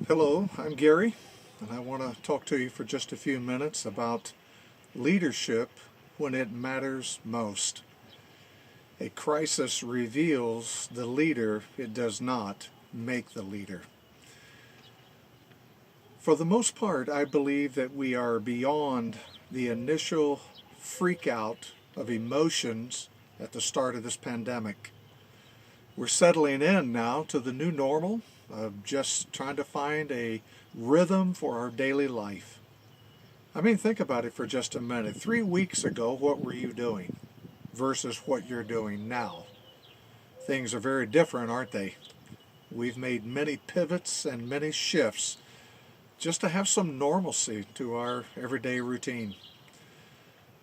Hello, I'm Gary, and I want to talk to you for just a few minutes about leadership when it matters most. A crisis reveals the leader, it does not make the leader. For the most part, I believe that we are beyond the initial freak out of emotions at the start of this pandemic. We're settling in now to the new normal of just trying to find a rhythm for our daily life. I mean, think about it for just a minute. 3 weeks ago, what were you doing versus what you're doing now? Things are very different, aren't they? We've made many pivots and many shifts just to have some normalcy to our everyday routine.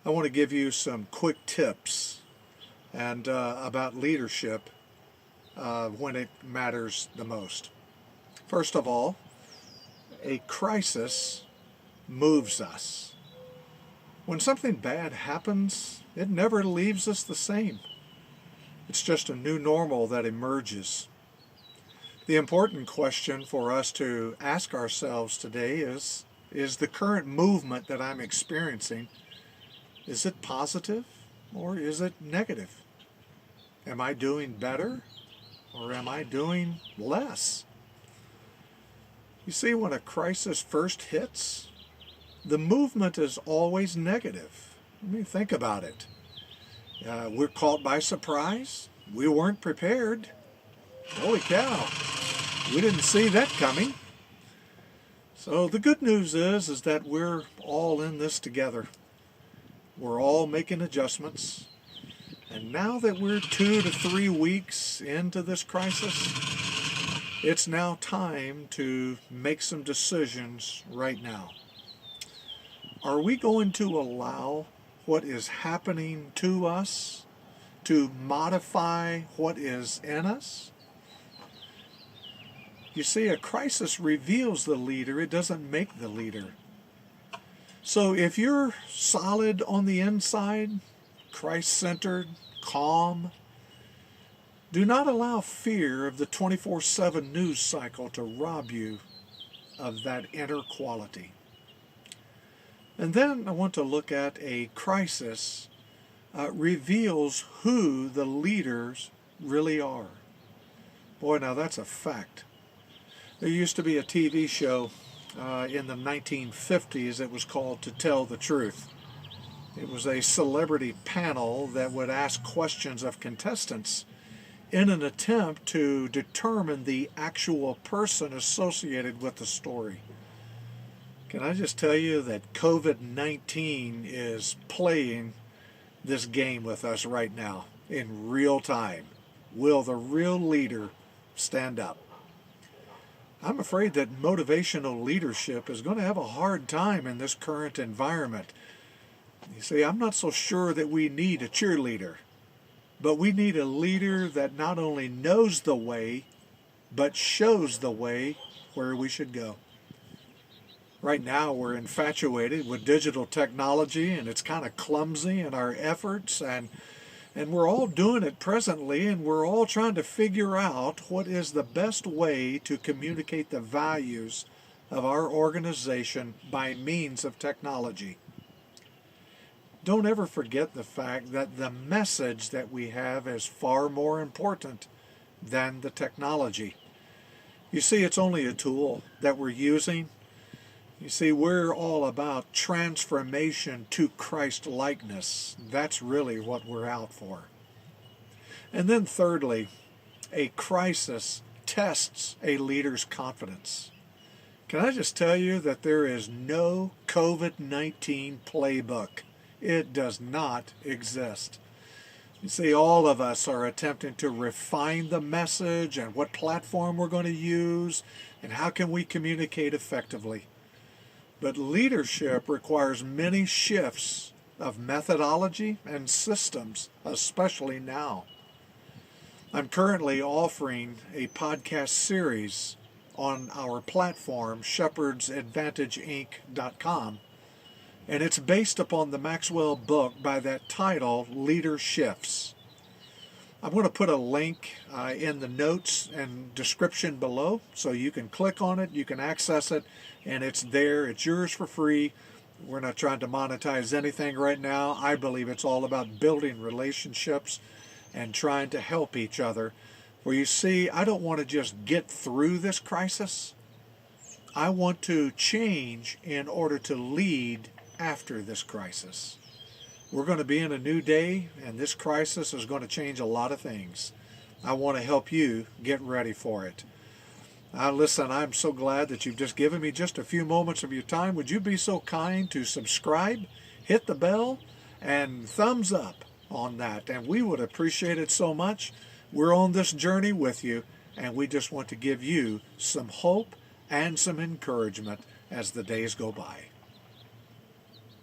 I want to give you some quick tips and about leadership when it matters the most. First of all, a crisis moves us. When something bad happens, it never leaves us the same. It's just a new normal that emerges. The important question for us to ask ourselves today is the current movement that I'm experiencing, is it positive or is it negative? Am I doing better or am I doing less? You see, when a crisis first hits, the movement is always negative. I mean, think about it. We're caught by surprise. We weren't prepared. Holy cow, we didn't see that coming. So the good news is that we're all in this together. We're all making adjustments. And now that we're 2 to 3 weeks into this crisis, it's now time to make some decisions right now. Are we going to allow what is happening to us to modify what is in us? You see, a crisis reveals the leader, it doesn't make the leader. So if you're solid on the inside, Christ-centered, calm, do not allow fear of the 24/7 news cycle to rob you of that inner quality. And then I want to look at a crisis reveals who the leaders really are. Boy, now that's a fact. There used to be a TV show in the 1950s that was called To Tell the Truth. It was a celebrity panel that would ask questions of contestants in an attempt to determine the actual person associated with the story. Can I just tell you that COVID-19 is playing this game with us right now in real time? Will the real leader stand up? I'm afraid that motivational leadership is going to have a hard time in this current environment. You see, I'm not so sure that we need a cheerleader. But we need a leader that not only knows the way, but shows the way where we should go. Right now, we're infatuated with digital technology, and it's kind of clumsy in our efforts, and we're all doing it presently, and we're all trying to figure out what is the best way to communicate the values of our organization by means of technology. Don't ever forget the fact that the message that we have is far more important than the technology. You see, it's only a tool that we're using. You see, we're all about transformation to Christ-likeness. That's really what we're out for. And then thirdly, a crisis tests a leader's confidence. Can I just tell you that there is no COVID-19 playbook? It does not exist. You see, all of us are attempting to refine the message and what platform we're going to use and how can we communicate effectively. But leadership requires many shifts of methodology and systems, especially now. I'm currently offering a podcast series on our platform, shepherdsadvantageinc.com. And it's based upon the Maxwell book by that title, Leader Shifts. I'm going to put a link in the notes and description below, so you can click on it, you can access it, and it's there. It's yours for free. We're not trying to monetize anything right now. I believe it's all about building relationships and trying to help each other. Where you see, I don't want to just get through this crisis. I want to change in order to lead after this crisis. We're going to be in a new day, and this crisis is going to change a lot of things. I want to help you get ready for it. Listen, I'm so glad that you've just given me just a few moments of your time. Would you be so kind to subscribe, hit the bell, and thumbs up on that? And we would appreciate it so much. We're on this journey with you, and we just want to give you some hope and some encouragement as the days go by.